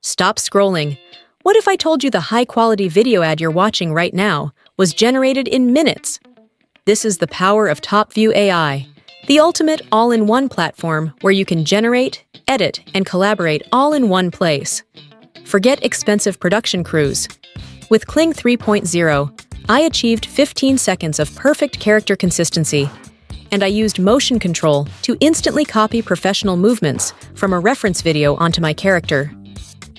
Stop scrolling. What if I told you the high-quality video ad you're watching right now was generated in minutes? This is the power of Topview AI, the ultimate all-in-one platform where you can generate, edit, and collaborate all in one place. Forget expensive production crews. With Kling 3.0, I achieved 15 seconds of perfect character consistency, and I used motion control to instantly copy professional movements from a reference video onto my character.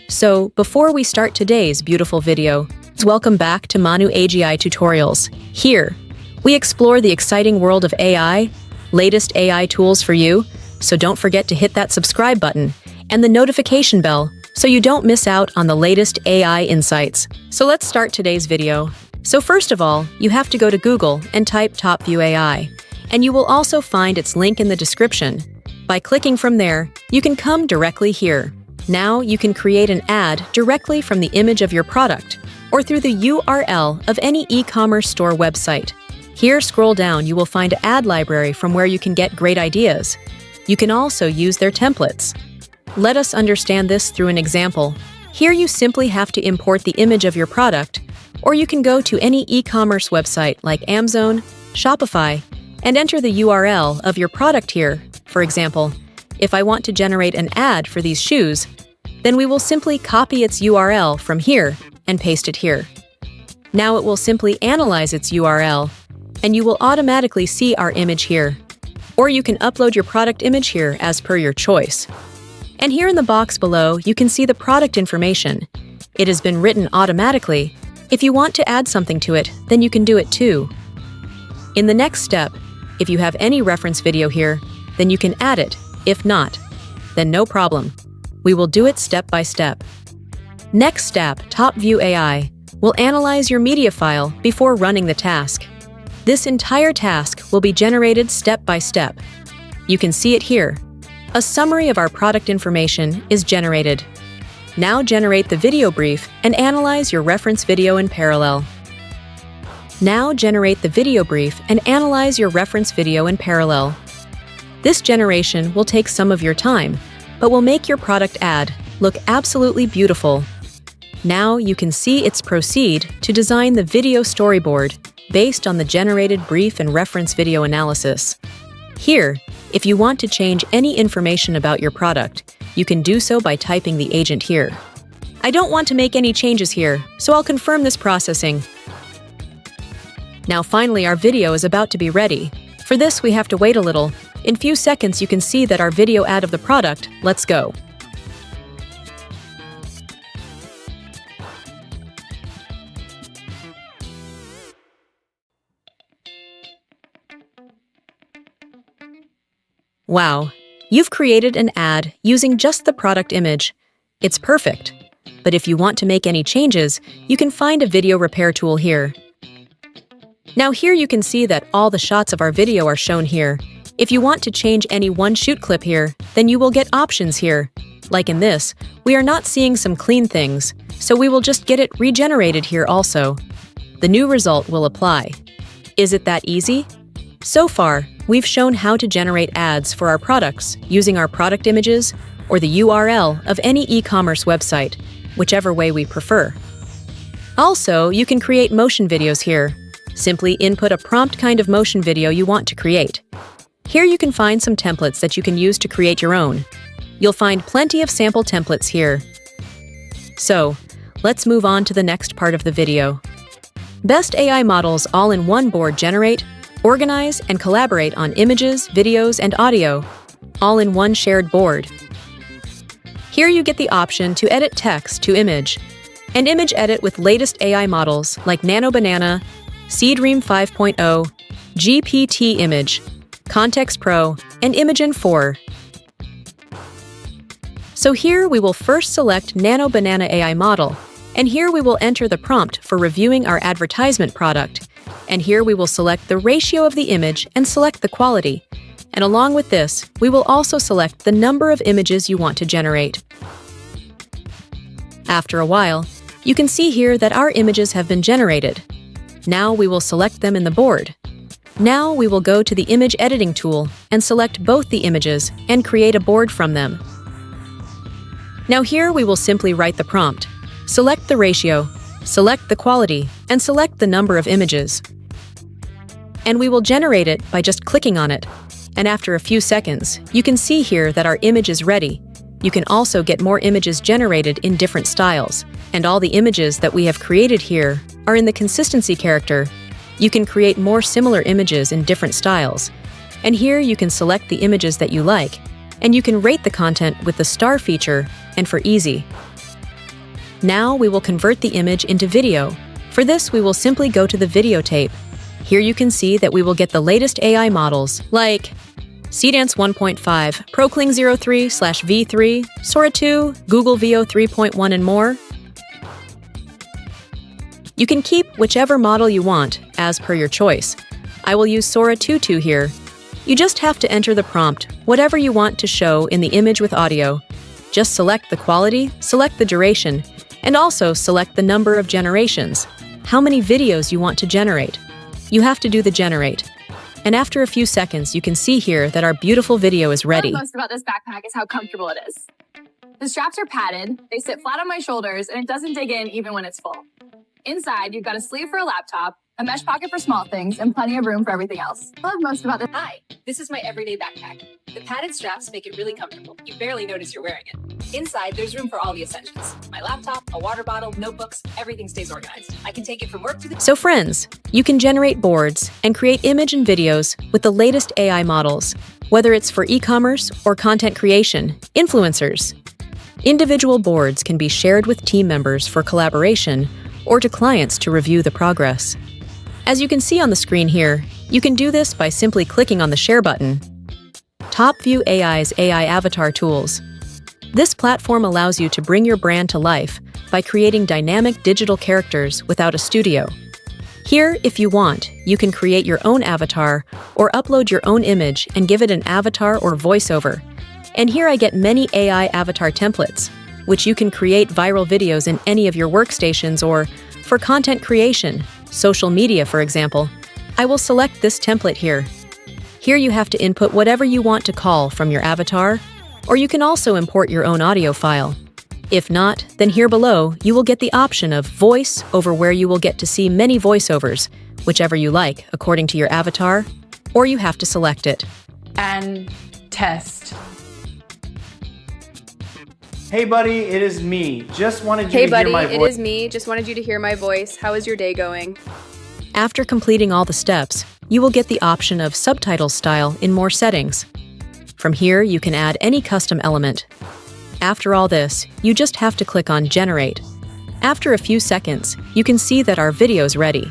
So, before we start today's beautiful video, welcome back to ManuAGI tutorials. Here, we explore the exciting world of AI, latest AI tools for you, so don't forget to hit that subscribe button and the notification bell so you don't miss out on the latest AI insights. So let's start today's video. So first of all, you have to go to Google and type Topview AI, and you will also find its link in the description. By clicking from there, you can come directly here. Now you can create an ad directly from the image of your product or through the URL of any e-commerce store website. Here, scroll down, you will find an ad library from where you can get great ideas. You can also use their templates. Let us understand this through an example. Here you simply have to import the image of your product, or you can go to any e-commerce website like Amazon, Shopify, and enter the URL of your product here. For example, if I want to generate an ad for these shoes, then we will simply copy its URL from here and paste it here. Now it will simply analyze its URL, and you will automatically see our image here. Or you can upload your product image here as per your choice. And here in the box below, you can see the product information. It has been written automatically. If you want to add something to it, then you can do it too. In the next step, if you have any reference video here, then you can add it. If not, then no problem. We will do it step by step. Next step, Topview AI will analyze your media file before running the task. This entire task will be generated step by step. You can see it here. A summary of our product information is generated. Now generate the video brief and analyze your reference video in parallel. Now generate the video brief and analyze your reference video in parallel. This generation will take some of your time, but will make your product ad look absolutely beautiful. Now you can see its proceed to design the video storyboard based on the generated brief and reference video analysis. Here, if you want to change any information about your product, you can do so by typing the agent here. I don't want to make any changes here, so I'll confirm this processing. Now finally, our video is about to be ready. For this, we have to wait a little. In few seconds, you can see that our video ad of the product. Let's go. Wow, you've created an ad using just the product image. It's perfect. But if you want to make any changes, you can find a video repair tool here. Now here you can see that all the shots of our video are shown here. If you want to change any one shoot clip here, then you will get options here. Like in this, we are not seeing some clean things, so we will just get it regenerated here also. The new result will apply. Is it that easy? So far, we've shown how to generate ads for our products using our product images or the URL of any e-commerce website, whichever way we prefer. Also, you can create motion videos here. Simply input a prompt kind of motion video you want to create. Here you can find some templates that you can use to create your own. You'll find plenty of sample templates here. So, let's move on to the next part of the video. Best AI models all in one board generate, organize, and collaborate on images, videos, and audio, all in one shared board. Here you get the option to edit text to image, and image edit with latest AI models like Nano Banana, Seedance 5.0, GPT Image, Context Pro, and Imagen 4. So here we will first select Nano Banana AI model, and here we will enter the prompt for reviewing our advertisement product. And here we will select the ratio of the image and select the quality. And along with this, we will also select the number of images you want to generate. After a while, you can see here that our images have been generated. Now we will select them in the board. Now we will go to the image editing tool and select both the images and create a board from them. Now here we will simply write the prompt. Select the ratio, select the quality, and select the number of images. And we will generate it by just clicking on it. And after a few seconds, you can see here that our image is ready. You can also get more images generated in different styles, and all the images that we have created here are in the consistency character. You can create more similar images in different styles. And here you can select the images that you like, and you can rate the content with the star feature and for easy. Now we will convert the image into video. For this, we will simply go to the videotape. Here you can see that we will get the latest AI models like Seedance 1.5, Pro Kling 03/V3, Sora 2, Google Veo 3.1 and more. You can keep whichever model you want, as per your choice. I will use Sora 2.2 here. You just have to enter the prompt, whatever you want to show in the image with audio. Just select the quality, select the duration, and also select the number of generations, how many videos you want to generate. You have to do the generate. And after a few seconds, you can see here that our beautiful video is ready. What I love most about this backpack is how comfortable it is. The straps are padded, they sit flat on my shoulders, and it doesn't dig in even when it's full. Inside, you've got a sleeve for a laptop, a mesh pocket for small things, and plenty of room for everything else. What I love most about this. Hi, this is my everyday backpack. The padded straps make it really comfortable. You barely notice you're wearing it. Inside, there's room for all the essentials. My laptop, a water bottle, notebooks, everything stays organized. I can take it from work to the... So friends, you can generate boards and create image and videos with the latest AI models, whether it's for e-commerce or content creation, influencers. Individual boards can be shared with team members for collaboration or to clients to review the progress. As you can see on the screen here, you can do this by simply clicking on the Share button. Topview AI's AI Avatar Tools. This platform allows you to bring your brand to life by creating dynamic digital characters without a studio. Here, if you want, you can create your own avatar or upload your own image and give it an avatar or voiceover. And here I get many AI avatar templates, which you can create viral videos in any of your workstations or for content creation, social media for example. I will select this template here. Here you have to input whatever you want to call from your avatar, or you can also import your own audio file. If not, then here below you will get the option of voice over where you will get to see many voiceovers, whichever you like according to your avatar, or you have to select it. And test. Hey buddy, it is me. Just wanted you Hey to buddy, hear my voice. it is me. Just wanted you to hear my voice. How is your day going? After completing all the steps, you will get the option of subtitle style in more settings. From here, you can add any custom element. After all this, you just have to click on Generate. After a few seconds, you can see that our video's ready.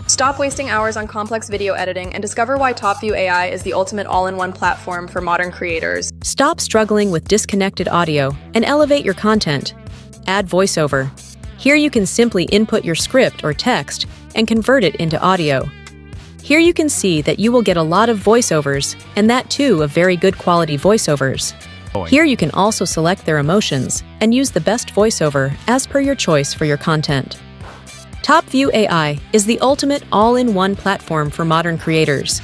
Stop wasting hours on complex video editing and discover why Topview AI is the ultimate all-in-one platform for modern creators. Stop struggling with disconnected audio and elevate your content. Add voiceover. Here you can simply input your script or text and convert it into audio. Here you can see that you will get a lot of voiceovers, and that too of very good quality voiceovers. Here you can also select their emotions and use the best voiceover as per your choice for your content. Topview AI is the ultimate all-in-one platform for modern creators.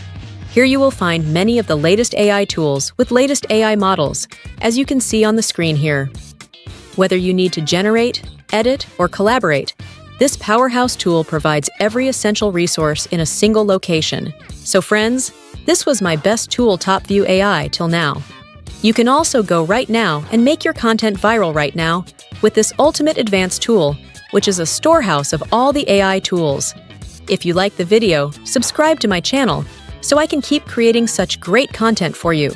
Here you will find many of the latest AI tools with latest AI models, as you can see on the screen here. Whether you need to generate, edit, or collaborate, this powerhouse tool provides every essential resource in a single location. So friends, this was my best tool, Topview AI, till now. You can also go right now and make your content viral right now with this ultimate advanced tool, which is a storehouse of all the AI tools. If you like the video, subscribe to my channel so I can keep creating such great content for you.